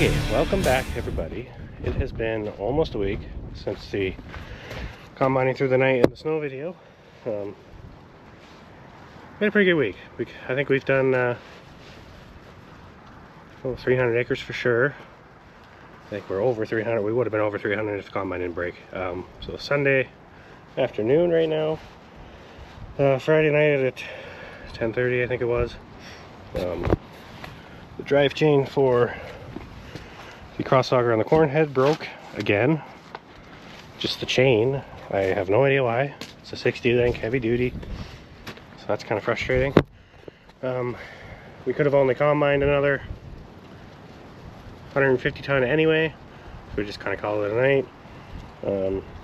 Okay, welcome back everybody. It has been almost a week since the combining through the night and the snow video. Been a pretty good week. I think we've done 300 acres for sure. I think we're over 300. We would have been over 300 if the combine didn't break. So Sunday afternoon right now. Friday night at 10:30 I think it was. The drive chain for the crossauger on the corn head broke again. Just the chain. I have no idea why. It's a 60 link heavy duty, so that's kind of frustrating. We could have only combined another 150 ton anyway, so we just kind of called it a night.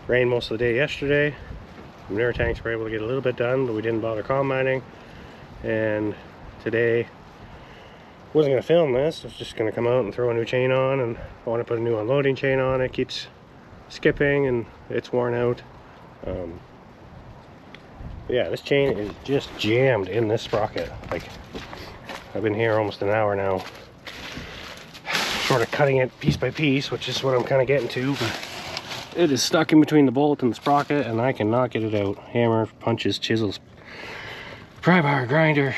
Rained most of the day yesterday. The manure tanks were able to get a little bit done, but we didn't bother combining. And today, wasn't going to film this. I was just going to come out and throw a new chain on, and I want to put a new unloading chain on. It keeps skipping and it's worn out. Yeah, this chain is just jammed in this sprocket. Like, I've been here almost an hour now, sort of cutting it piece by piece, which is what I'm kind of getting to, but it is stuck in between the bolt and the sprocket and I cannot get it out. Hammer, punches, chisels, pry bar, grinder.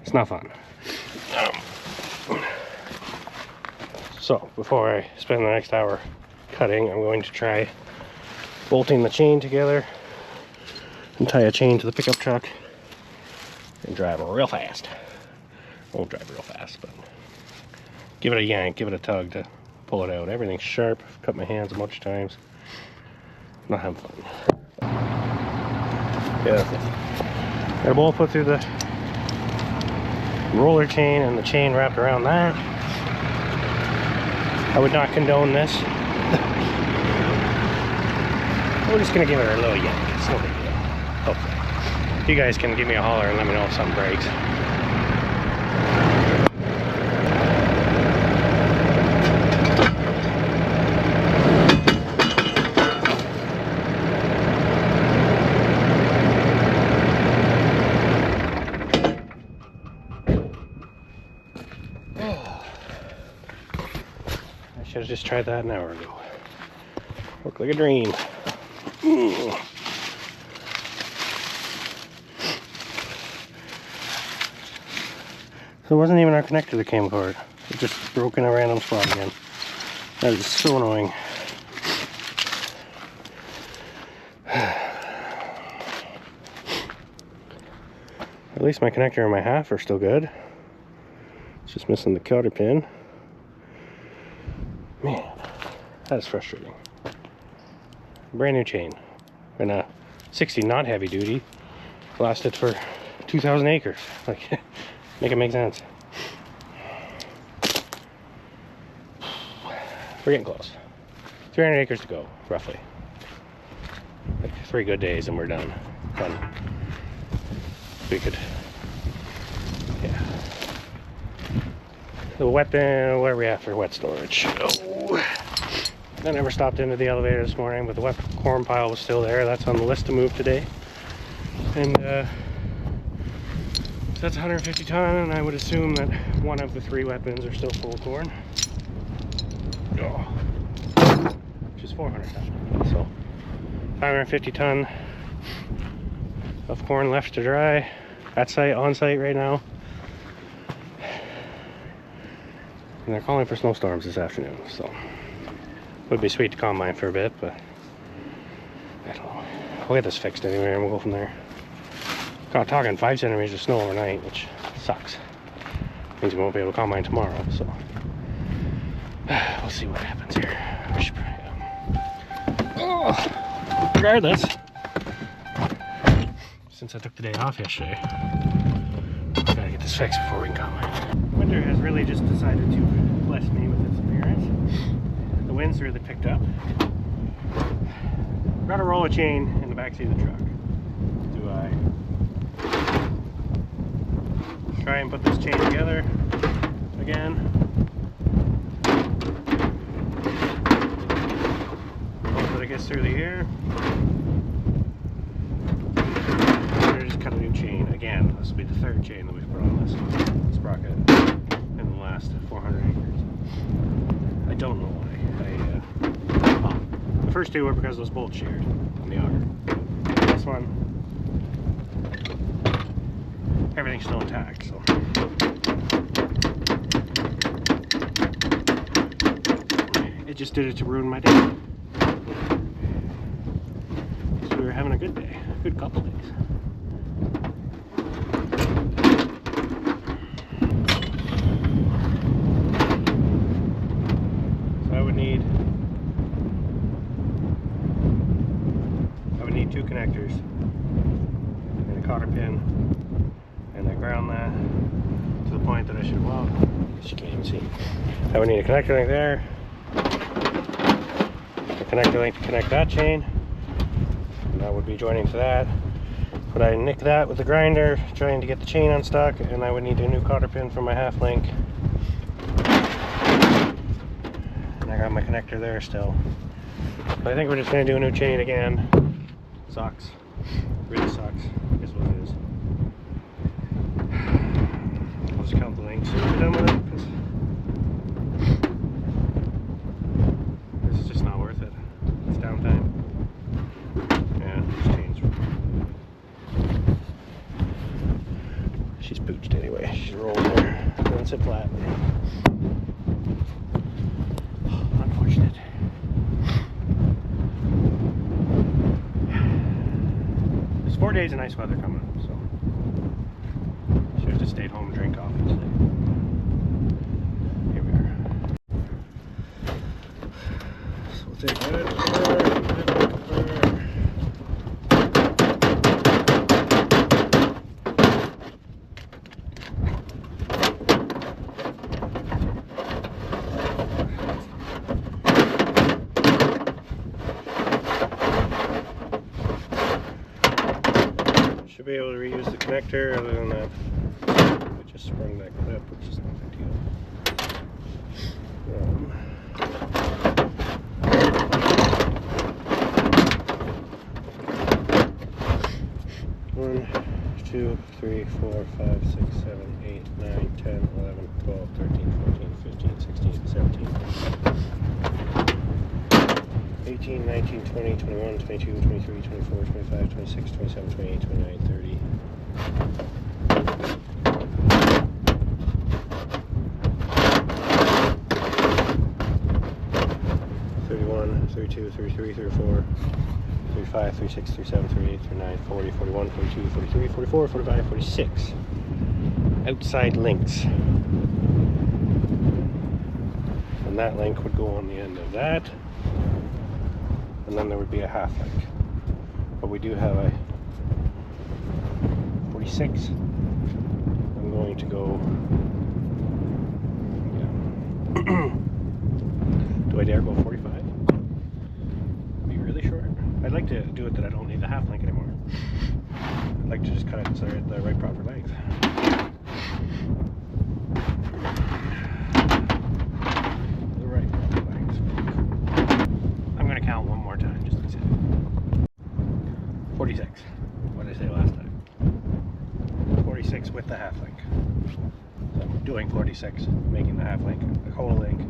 It's not fun. So before I spend the next hour cutting, I'm going to try bolting the chain together and tie a chain to the pickup truck and drive real fast. I won't drive real fast, but give it a yank, give it a tug to pull it out. Everything's sharp. I've cut my hands a bunch of times. Not having fun. Yeah, got a bolt put through the roller chain and the chain wrapped around that. I would not condone this. We're just gonna give it a little yank. It's no big deal. Hopefully. You guys can give me a holler and let me know if something breaks. Should have just tried that an hour ago. Looked like a dream. So it wasn't even our connector that came apart. It just broke in a random spot again. That is so annoying. At least my connector and my half are still good. It's just missing the cotter pin. Man, that is frustrating. Brand new chain. And a 60 not heavy duty. Lasted for 2,000 acres. Like, make it make sense. We're getting close. 300 acres to go, roughly. Like 3 good days and we're done. We could, yeah. The wet bin, where are we at for wet storage? Oh, I never stopped into the elevator this morning, but the wet corn pile was still there. That's on the list to move today. And that's 150 ton, and I would assume that one of the 3 wet bins are still full of corn. Oh, which is 400 ton. So 550 ton of corn left to dry at site, on site right now. And they're calling for snowstorms this afternoon, so would be sweet to combine for a bit, but I don't know. We'll get this fixed anyway and we'll go from there. Talking 5 centimeters of snow overnight, which sucks. Means we won't be able to combine tomorrow, so we'll see what happens here. Regardless, since I took the day off yesterday, gotta get this fixed before we can combine. Winter has really just decided to bless me with its appearance. The winds really picked up. Got a roll of chain in the backseat of the truck. Do I try and put this chain together again? Hope that it gets through the air. Or just cut a new chain again. This will be the 3rd chain that we've put on this sprocket in the last last 400 acres. I don't know why. Well, the first two were because those bolts sheared on the auger. This one, everything's still intact, so. It just did it to ruin my day. So we were having a good day, a good couple days. So I would need 2 connectors and a cotter pin, and I ground that to the point that I should, well, you can't even see. I would need a connector link there, a connector link to connect that chain, and that would be joining to that. But I nick that with the grinder, trying to get the chain unstuck, and I would need a new cotter pin for my half link. And I got my connector there still. But I think we're just going to do a new chain again. Sucks. Really sucks. Is what it is. I'll just count the links and we're done with it, because this is just not worth it. It's downtime. Yeah, just changed. She's pooched anyway. She's rolling there. Doesn't sit flat. Unfortunate. There's 4 days of nice weather coming up, so should have just stayed home and drank coffee today. Here we are. So we'll take that apart. Should be able to reuse the connector. Other than that, I just sprung that clip, which is no big deal. 1, 2, 3, 4, 5, 6, 7, 8, 9, 10, 11, 12, 13, 14, 15, 16, 17. 18, 19, 20, 21, 22, 23, 24, 25, 26, 27, 28, 29, 30. 31, 32, 33, 34, 35, 36, 37, 38, 39, 40, 41, 42, 43, 44, 45, 46. Outside links. And that link would go on the end of that. And then there would be a half link. But we do have a 46. I'm going to go, yeah. Do I dare go 45? Be really short. I'd like to do it that I don't need the half link anymore. I'd like to just cut it so they're the right proper length. The right proper length. I'm going to count one more time just to see. 46. What did I say last time? 46 with the half link. So I'm doing 46, making the half link, the whole link.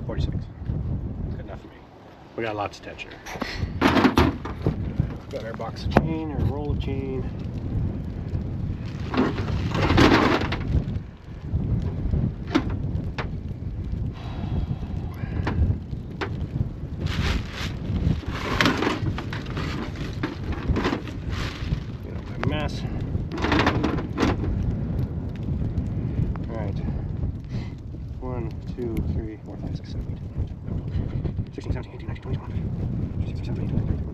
46. Good enough for me. We got lots of texture. Got our box of chain, our roll of chain. Mess. Alright. 1, 2, 3, 4, 5, 6, 7, 8, 9, 10, 16, 17, 18, 19, 20, 21, 16, 17, 18, 19, 20,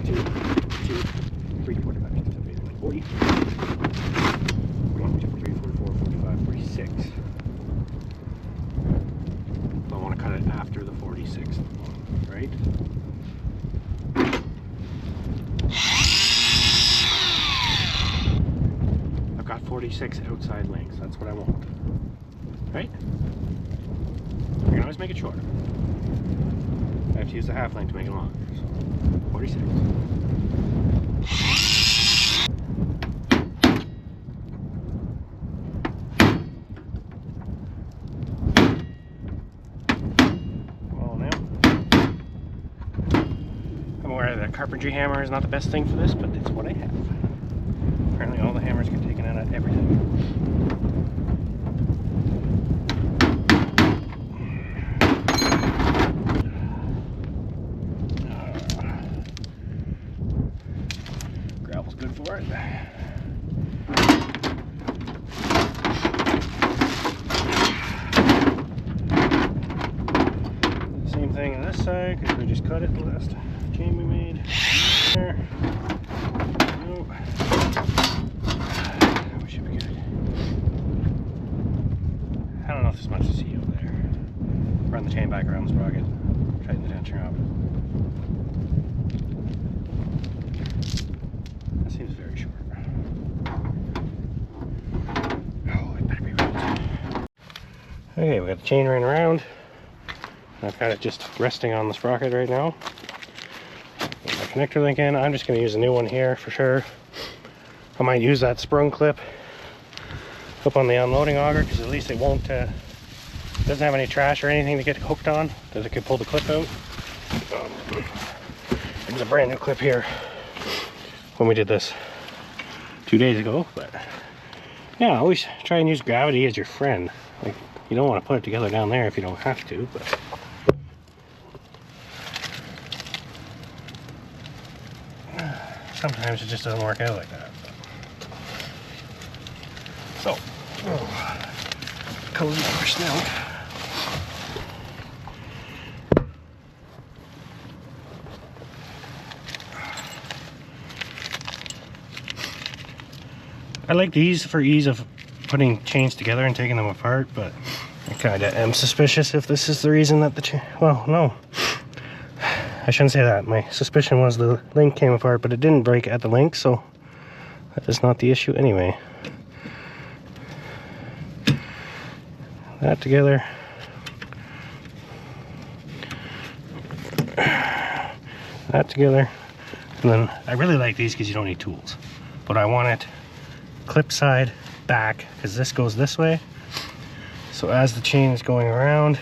22, 3, 4, 5, 6, 7, 8, 9, 40, 41, 42, 43, 44, 45, 46. So I want to cut it after the 46, right? I've got 46 outside links. That's what I want. Right? I can always make it shorter. I have to use the half length to make it longer. So 46. Sorry, the carpentry hammer is not the best thing for this, but it's what I have. Apparently all the hammers get taken out of everything. Gravel's good for it. Same thing on this side, because we just cut it the last chain we made. There. Nope. We should be good. I don't know if there's much to see over there. Run the chain back around the sprocket. Tighten the tensioner up. That seems very short. Oh, it better be right. Okay, we got the chain running around. I've got it just resting on the sprocket right now. Put my connector link in. I'm just going to use a new one here for sure. I might use that sprung clip up on the unloading auger, because at least it won't doesn't have any trash or anything to get hooked on that it could pull the clip out. There's a brand new clip here when we did this 2 days ago, but yeah, always try and use gravity as your friend. Like, you don't want to put it together down there if you don't have to, but sometimes it just doesn't work out like that. So, cozy for snow. I like these for ease of putting chains together and taking them apart, but I kind of am suspicious if this is the reason that the chain... Well, no. I shouldn't say that. My suspicion was the link came apart, but it didn't break at the link, so that is not the issue anyway. That together. That together. And then I really like these because you don't need tools. But I want it clip side back, because this goes this way. So as the chain is going around,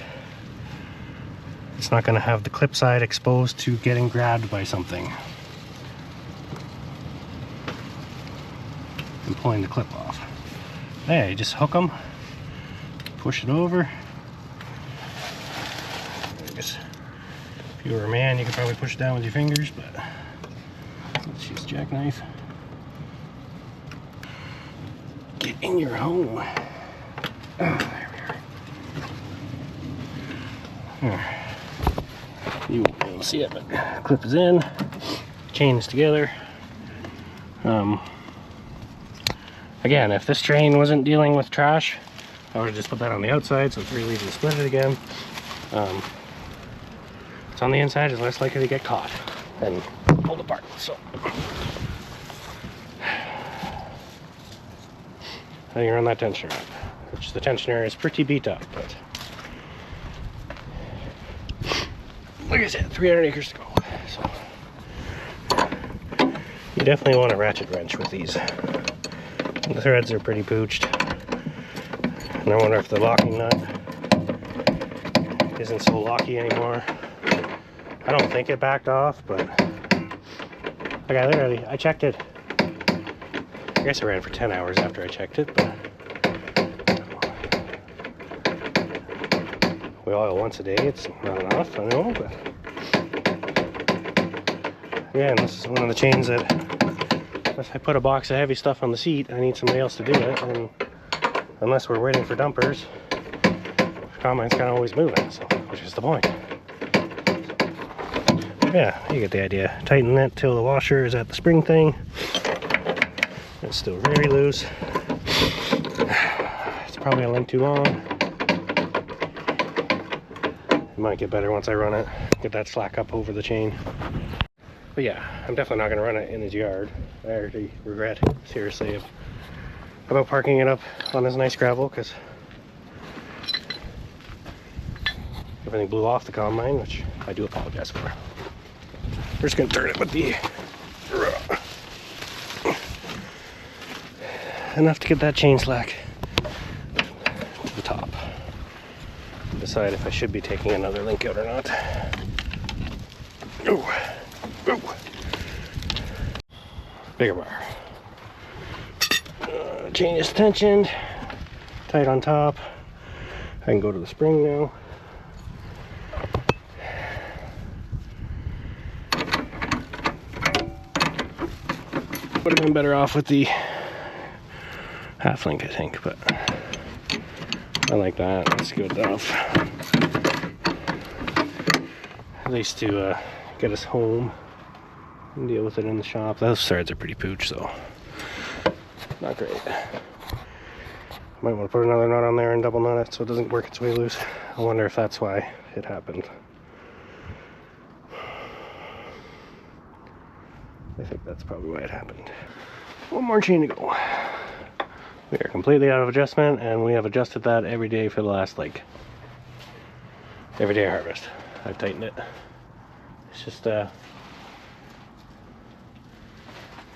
it's not going to have the clip side exposed to getting grabbed by something and pulling the clip off. Hey, you just hook them, push it over. I guess if you were a man, you could probably push it down with your fingers, but let's use a jackknife. Get in your home. Oh, there we are. Here. You won't be able to see it, but clip is in, chain is together. Again, if this chain wasn't dealing with trash, I would have just put that on the outside, so it's really easy to split it again. It's on the inside, it's less likely to get caught and pulled apart. So now you run that tensioner up, which the tensioner is pretty beat up, but like I said, 300 acres to go. So you definitely want a ratchet wrench with these. The threads are pretty pooched, and I wonder if the locking nut isn't so locky anymore. I don't think it backed off, but like I checked it. I guess I ran for 10 hours after I checked it, but we oil once a day. It's not enough, I know, but again, this is one of the chains that if I put a box of heavy stuff on the seat, I need somebody else to do it, and unless we're waiting for dumpers, the combine's kind of always moving, so which is the point. So, yeah, you get the idea. Tighten it till the washer is at the spring thing. It's still very loose. It's probably a link too long. It might get better once I run it. Get that slack up over the chain. But yeah, I'm definitely not going to run it in his yard. I already regret, seriously, about parking it up on this nice gravel, because everything blew off the combine, which I do apologize for. We're just going to turn it with the... enough to get that chain slack to the top. Decide if I should be taking another link out or not. Ooh. Ooh. Bigger bar. Chain is tensioned, tight on top. I can go to the spring now. Would have been better off with the half link, I think, but I like that. That's good enough. At least to get us home and deal with it in the shop. Those threads are pretty pooch, so not great. Might want to put another knot on there and double knot it so it doesn't work its way loose. I wonder if that's why it happened. I think that's probably why it happened. One more chain to go. We are completely out of adjustment, and we have adjusted that every day for the last, like, every day of harvest. I've tightened it. It's just, yeah,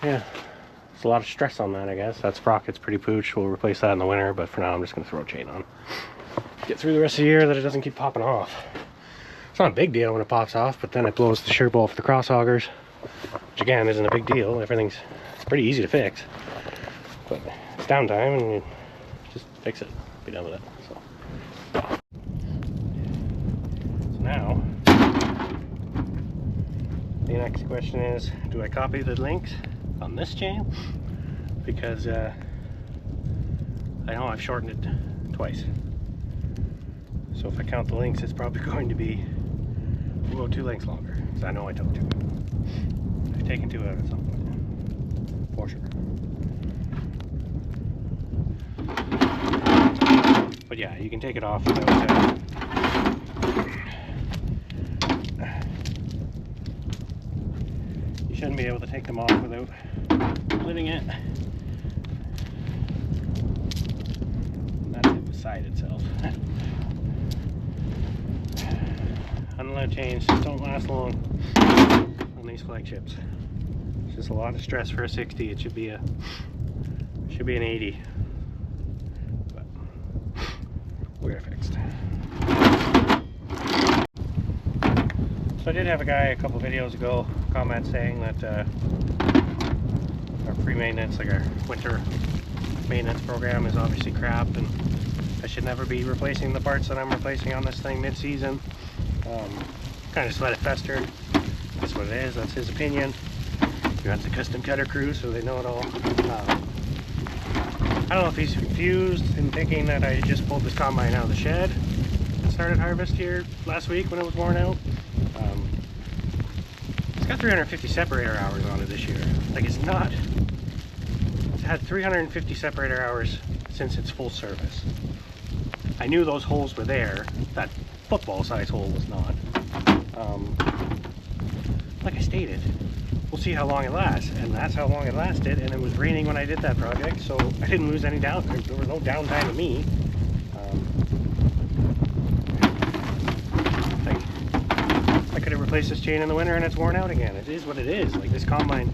it's a lot of stress on that, I guess. That sprocket's pretty pooch. We'll replace that in the winter, but for now I'm just going to throw a chain on. Get through the rest of the year that it doesn't keep popping off. It's not a big deal when it pops off, but then it blows the shear bowl for the cross augers, which again isn't a big deal. It's pretty easy to fix, but it's downtime and you just fix it, be done with it. So now the next question is, do I copy the links on this chain? Because I know I've shortened it twice, so if I count the links, it's probably going to be, we'll go 2 lengths longer, because I know I took 2. I've taken 2 out at some point, for sure. But yeah, you can take it off without you shouldn't be able to take them off without splitting it. And that's it, the side itself. Unload chains just don't last long on these flagships. It's just a lot of stress for a 60. It should be an 80. But we're fixed. So I did have a guy a couple videos ago comment saying that our pre-maintenance, like our winter maintenance program, is obviously crap, and I should never be replacing the parts that I'm replacing on this thing mid-season. Kind of just let it fester. That's what it is. That's his opinion. He runs a custom cutter crew, so they know it all. I don't know if he's confused in thinking that I just pulled this combine out of the shed and started harvest here last week when it was worn out. It's got 350 separator hours on it this year. Like, it's had 350 separator hours since its full service. I knew those holes were there. That football size hole was not. Like I stated, we'll see how long it lasts, and that's how long it lasted. And it was raining when I did that project, so I didn't lose any downtime. There was no downtime to me. I could have replaced this chain in the winter and it's worn out again. It is what it is. Like, this combine,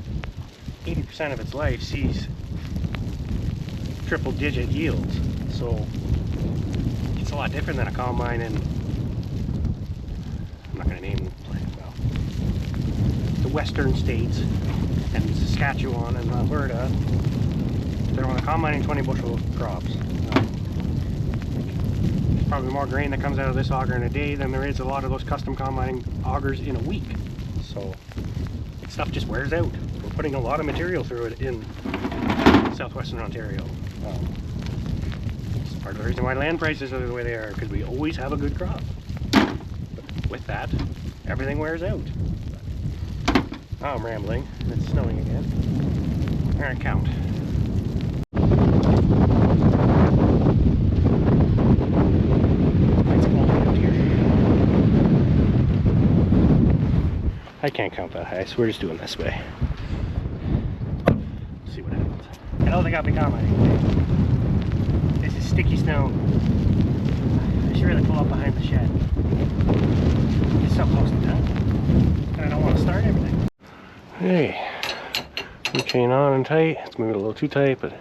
80% of its life sees triple digit yields, so it's a lot different than a combine in, I'm not going to name them, well, the western states and Saskatchewan and Alberta. They're on a combining 20 bushel crops. There's probably more grain that comes out of this auger in a day than there is a lot of those custom combining augers in a week. So stuff just wears out. We're putting a lot of material through it in southwestern Ontario. It's part of the reason why land prices are the way they are, because we always have a good crop. But with that, everything wears out. Now I'm rambling. It's snowing again. Alright, count. I can't count that high, so we're just doing this way. Let's see what happens. I don't think I'll be commenting. This is sticky snow. I should really pull up behind the shed. It's so close to done. And I don't want to start everything. Hey, new chain on and tight. It's moving a little too tight, but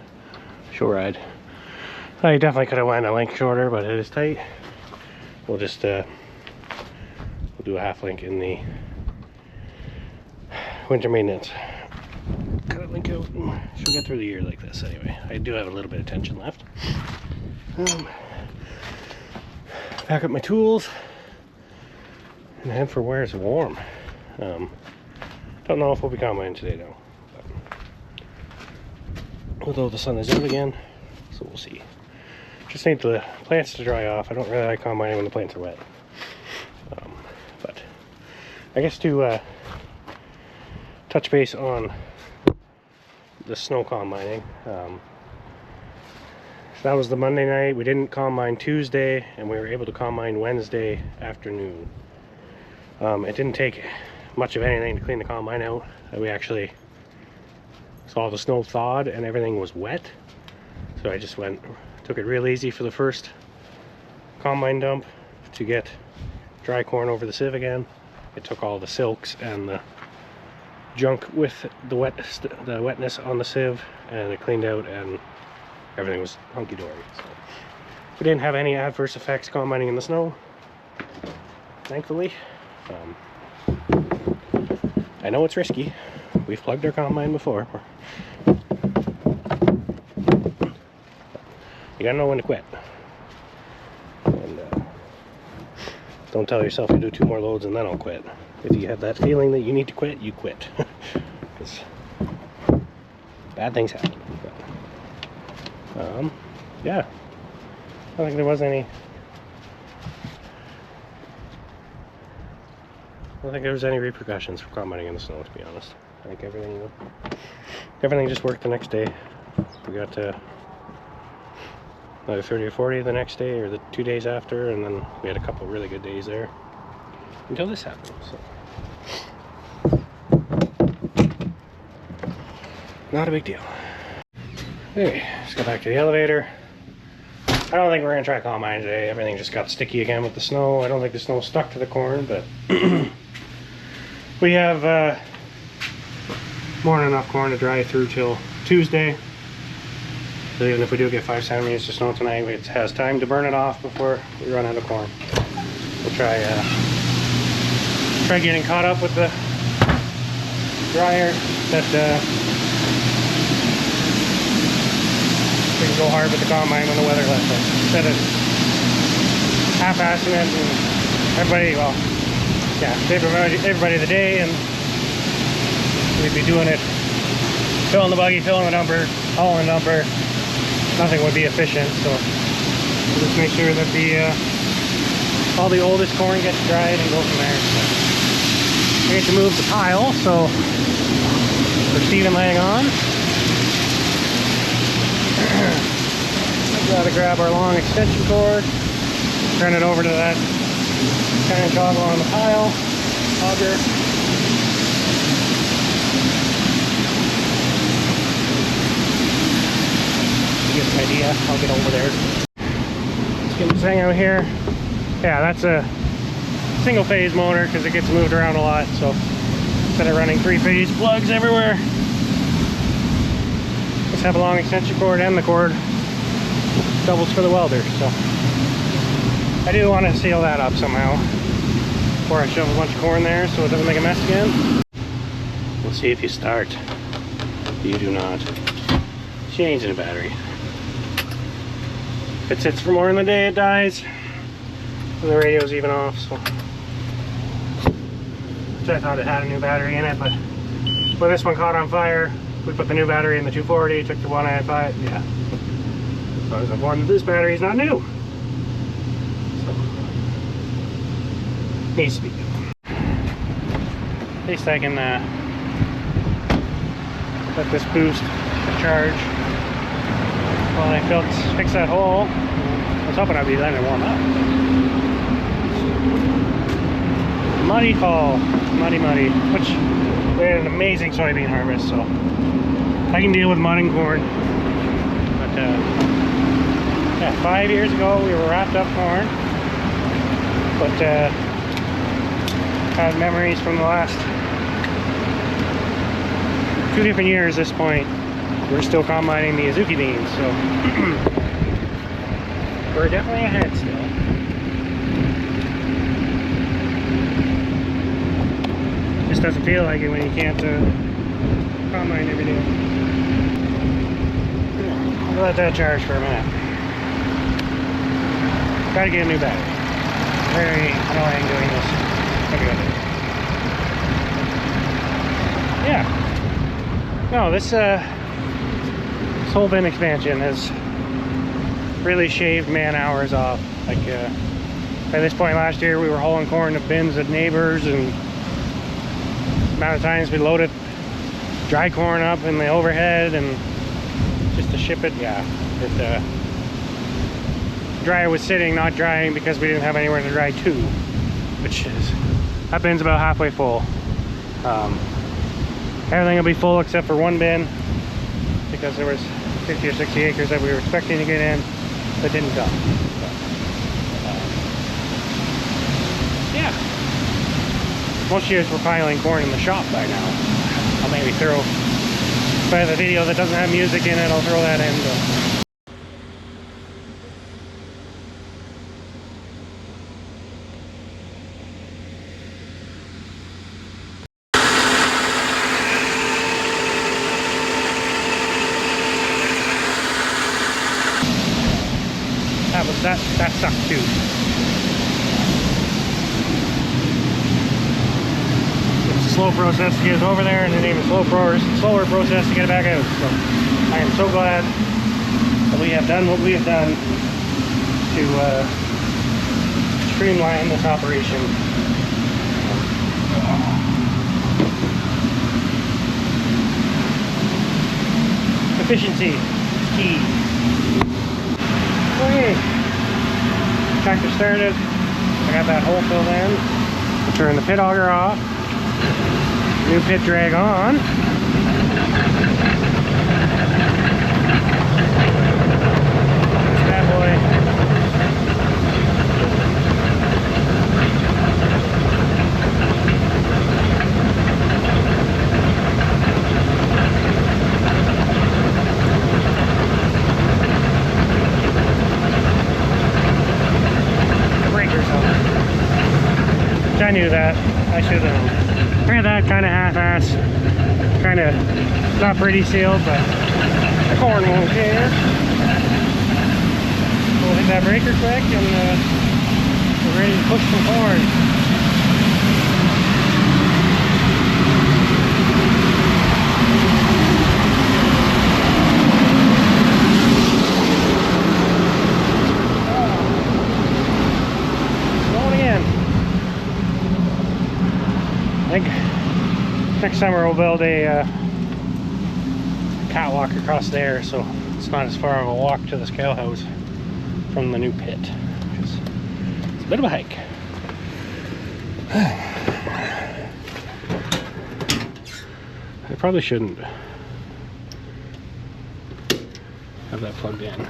she'll ride. I definitely could have went a length shorter, but it is tight. We'll just we'll do a half link in the winter maintenance. Cut it link out. Should get through the year like this anyway. I do have a little bit of tension left. Pack up my tools and head for where it's warm. Don't know if we'll be combining today though. Although the sun is out again, so we'll see. Just need the plants to dry off. I don't really like combining when the plants are wet. But I guess to touch base on the snow combining. So that was the Monday night. We didn't combine Tuesday, and we were able to combine Wednesday afternoon. It didn't take much of anything to clean the combine out. We actually saw the snow thawed and everything was wet. So I just took it real easy for the first combine dump to get dry corn over the sieve again. It took all the silks and the junk with the wetness on the sieve, and it cleaned out and everything was hunky-dory. So we didn't have any adverse effects combining in the snow, thankfully. I know it's risky. We've plugged our combine before. You gotta know when to quit. And don't tell yourself you do 2 more loads and then I'll quit. If you have that feeling that you need to quit, you quit. Because bad things happen. But, yeah. I don't think there was any. I don't think there was any repercussions for combining in the snow, to be honest. I think everything just worked the next day. We got either 30 or 40 the next day or the 2 days after, and then we had a couple really good days there until this happened. So not a big deal. Okay, let's go back to the elevator. I don't think we're gonna try combine today. Everything just got sticky again with the snow. I don't think the snow stuck to the corn, but we have more than enough corn to dry through till Tuesday. So even if we do get 5 centimeters of snow tonight, it has time to burn it off before we run out of corn. We'll try getting caught up with the dryer that we can go hard with the combine when the weather lets us. Instead of half-assing it and everybody the day, and we'd be doing it, filling the buggy, filling the dumper, hauling the dumper. Nothing would be efficient, so we'll just make sure that all the oldest corn gets dried and go from there. So we need to move the pile, so we're Stephen laying on. I've got to grab our long extension cord, turn it over to that kind of toggle on the pile, auger. You get the idea. I'll get over there. Let's get this thing out here. Yeah, that's a single phase motor because it gets moved around a lot. So instead of running 3-phase plugs everywhere, let's have a long extension cord, and the cord doubles for the welder. So I do want to seal that up somehow before I shove a bunch of corn there so it doesn't make a mess again. We'll see if you start. You do not. Changing the battery. If it sits for more than a day, it dies. And the radio's even off, so. Which I thought it had a new battery in it, but when this one caught on fire, we put the new battery in the 240, took the one I had five. Yeah. So I was informed that this battery is not new. So, needs to be new. At least I can let this boost charge while I fix that hole. I was hoping I'd be letting it warm up. Muddy fall, muddy, which we had an amazing soybean harvest, so I can deal with mud and corn. But yeah, 5 years ago we were wrapped up corn, but had memories from the last 2 different years at this point. We're still combining the Azuki beans, so we're definitely ahead still. Just doesn't feel like it when you can't combine every day. I'll let that charge for a minute. Gotta get a new battery. Very annoying doing this every other day. Yeah. No, this whole bin expansion has really shaved man hours off. Like by this point last year, we were hauling corn to bins of neighbors, and the amount of times we loaded dry corn up in the overhead and just to ship it. Yeah, dryer was sitting, not drying, because we didn't have anywhere to dry to, which is, that bin's about halfway full. Everything will be full except for one bin, because there was 50 or 60 acres that we were expecting to get in that didn't come. So, yeah. Most years we're piling corn in the shop by now. I'll maybe throw, if I have a video that doesn't have music in it, I'll throw that in. But that sucked too. It's a slow process to get it over there, and then even slower process to get it back out. So I am so glad that we have done what we have done to streamline this operation. Efficiency is key. Okay. Tractor started. I got that hole filled in. I'll turn the pit auger off. New pit drag on. This bad boy. I knew that. I should have. I had that kind of half-ass, kind of not pretty sealed, but the corn won't care. We'll hit that breaker quick, and we're ready to push some corn. I think next summer we'll build a catwalk across there, so it's not as far of a walk to the scale house from the new pit. It's a bit of a hike. I probably shouldn't have that plugged in.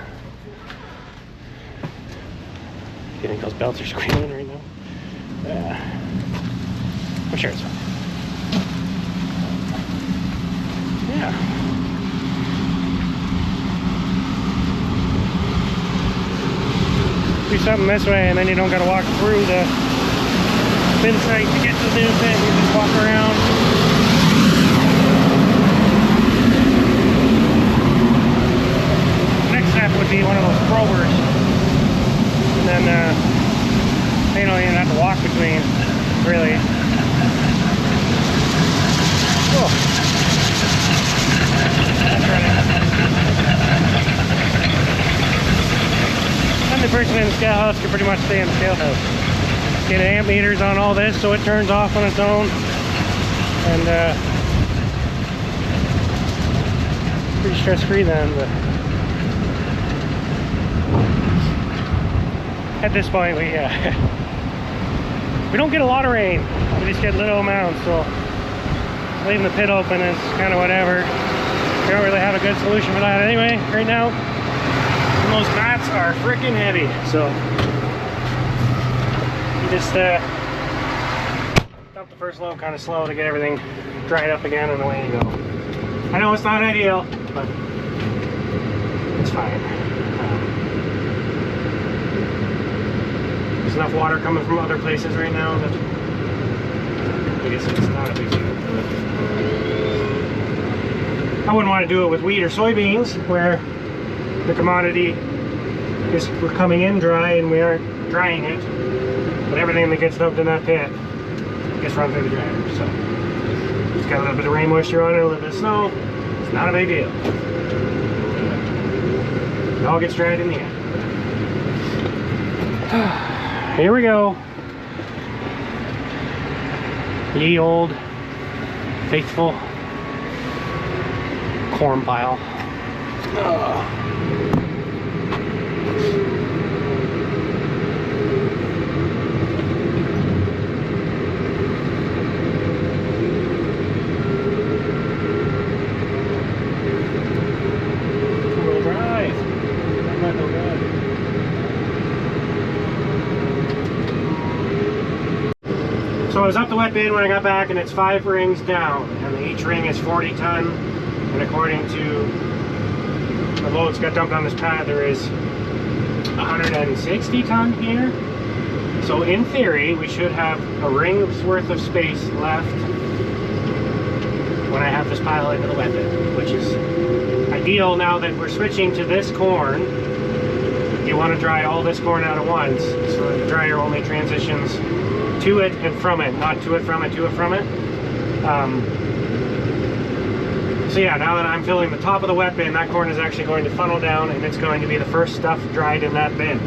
You think those belts are squealing right now? I'm sure it's fine. Yeah. Do something this way, and then you don't got to walk through the bin site to get to the new pit. You just walk around. Next step would be one of those probers, and then you don't even have to walk between, really. Cool. That's running. And the person in the scale house can pretty much stay in the scale house. Get amp meters on all this so it turns off on its own. And pretty stress-free then. But at this point we don't get a lot of rain. We just get little amounts, so leaving the pit open is kind of whatever. We don't really have a good solution for that anyway right now. And those mats are freaking heavy, so you just dump the first load kind of slow to get everything dried up again, and away you go. I know it's not ideal, but it's fine. There's enough water coming from other places right now that I guess it's not a big deal. I wouldn't want to do it with wheat or soybeans, where the commodity is coming in dry and we aren't drying it. But everything that gets dumped in that pit gets run through the dryer. So it's got a little bit of rain moisture on it, a little bit of snow. It's not a big deal. It all gets dried in the end. Here we go. Ye old faithful corn pile. Four-wheel drive. That might go good. So I was up the wet bin when I got back, and it's 5 rings down, and each ring is 40 ton. And according to the loads got dumped on this pad, there is 160 ton here. So in theory, we should have a ring's worth of space left when I have this pile into the wet bin, which is ideal now that we're switching to this corn. You want to dry all this corn out at once, so that the dryer only transitions to it and from it, not to it from it, to it from it. So yeah, now that I'm filling the top of the wet bin, that corn is actually going to funnel down, and it's going to be the first stuff dried in that bin.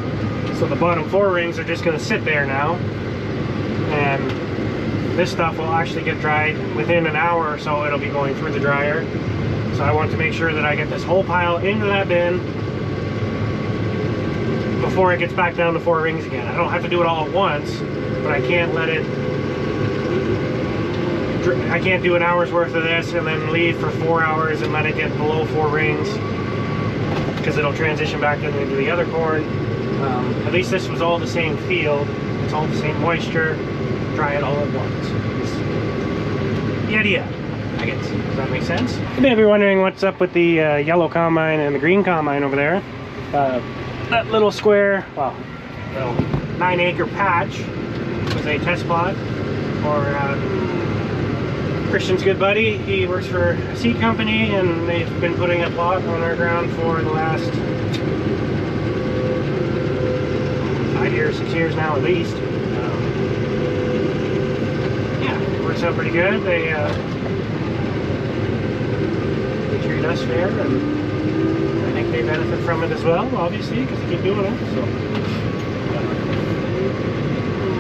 So the bottom 4 rings are just going to sit there now, and this stuff will actually get dried within an hour or so. It'll be going through the dryer. So I want to make sure that I get this whole pile into that bin before it gets back down to 4 rings again. I don't have to do it all at once, but I can't let it, I can't do an hour's worth of this and then leave for 4 hours and let it get below 4 rings, because it'll transition back into the other corn. At least this was all the same field, it's all the same moisture, dry it all at once. The idea, I guess. Does that make sense? You may be wondering what's up with the yellow combine and the green combine over there. That little square, well, little 9-acre patch was a test plot for Christian's good buddy. He works for a seed company, and they've been putting a plot on our ground for the last 5 years, 6 years now at least. Yeah, it works out pretty good. They treat us fair, and I think they benefit from it as well, obviously, because they keep doing it. So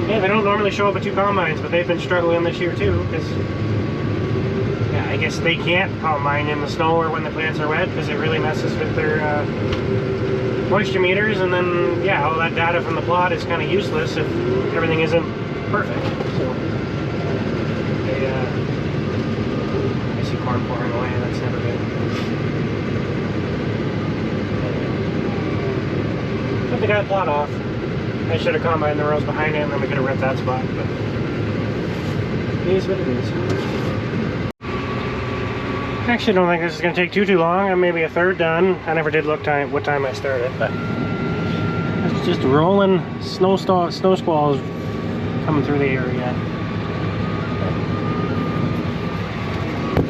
yeah, they don't normally show up at 2 combines, but they've been struggling this year too, because yeah, I guess they can't combine in the snow or when the plants are wet, because it really messes with their moisture meters, and then yeah, all that data from the plot is kind of useless if everything isn't perfect. So they, I see corn pouring away, and that's never good. But they got the plot off. I should have combined the rows behind it, and then we could have ripped that spot, but it is what it is. I actually don't think this is going to take too long. I'm maybe a third done. I never did look what time I started, but it's just rolling snow squalls coming through the area.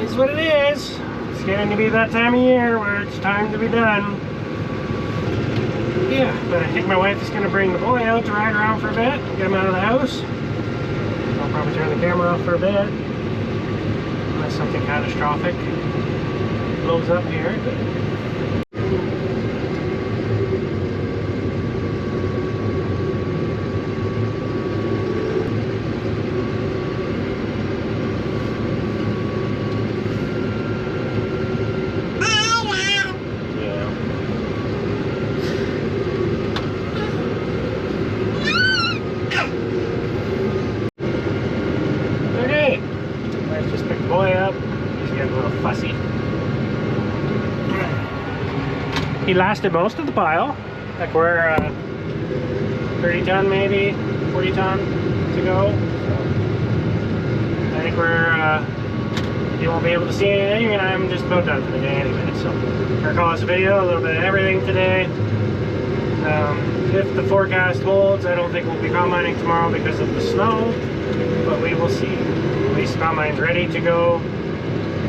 It's what it is. It's getting to be that time of year where it's time to be done. Yeah, but I think my wife is going to bring the boy out to ride around for a bit, get him out of the house. I'll probably turn the camera off for a bit, unless something catastrophic blows up here. He lasted most of the pile. Like we're 30 ton maybe, 40 ton to go. I think you won't be able to see anything, and I'm just about done for the day anyway. So I'm gonna call this a video, a little bit of everything today. If the forecast holds, I don't think we'll be combining tomorrow because of the snow, but we will see. At least combine's ready to go,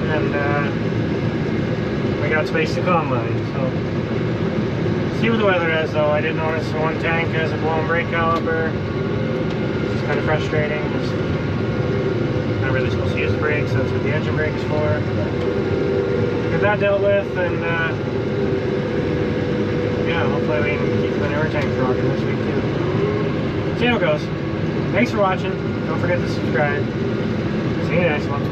and we got space to combine, so see what the weather is. Though I did notice one tank has a blown brake caliper, which is kind of frustrating. Just not really supposed to use the brakes, that's what the engine brake is for. Get that dealt with, and yeah, hopefully we can keep the newer tanks rocking this week too. See how it goes. Thanks for watching. Don't forget to subscribe. See you next one.